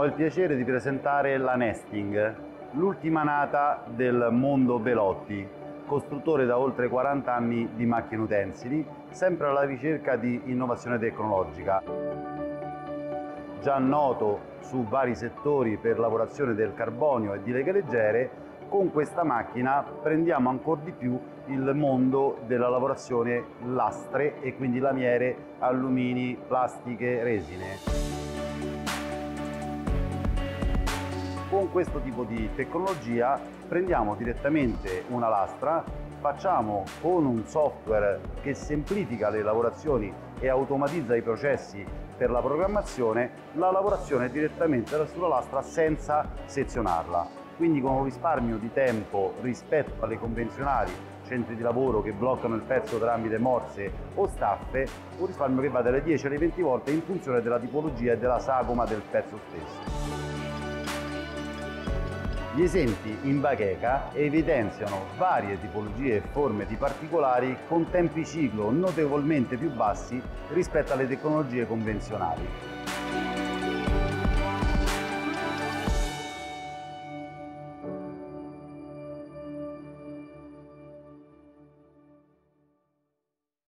Ho il piacere di presentare la Nesting, l'ultima nata del mondo Belotti, costruttore da oltre 40 anni di macchine utensili, sempre alla ricerca di innovazione tecnologica. Già noto su vari settori per lavorazione del carbonio e di leghe leggere, con questa macchina prendiamo ancora di più il mondo della lavorazione lastre e quindi lamiere, allumini, plastiche, resine. Con questo tipo di tecnologia prendiamo direttamente una lastra, facciamo con un software che semplifica le lavorazioni e automatizza i processi per la programmazione, la lavorazione direttamente sulla lastra senza sezionarla. Quindi con un risparmio di tempo rispetto alle convenzionali centri di lavoro che bloccano il pezzo tramite morse o staffe, un risparmio che va dalle 10 alle 20 volte in funzione della tipologia e della sagoma del pezzo stesso. Gli esempi in bacheca evidenziano varie tipologie e forme di particolari con tempi ciclo notevolmente più bassi rispetto alle tecnologie convenzionali.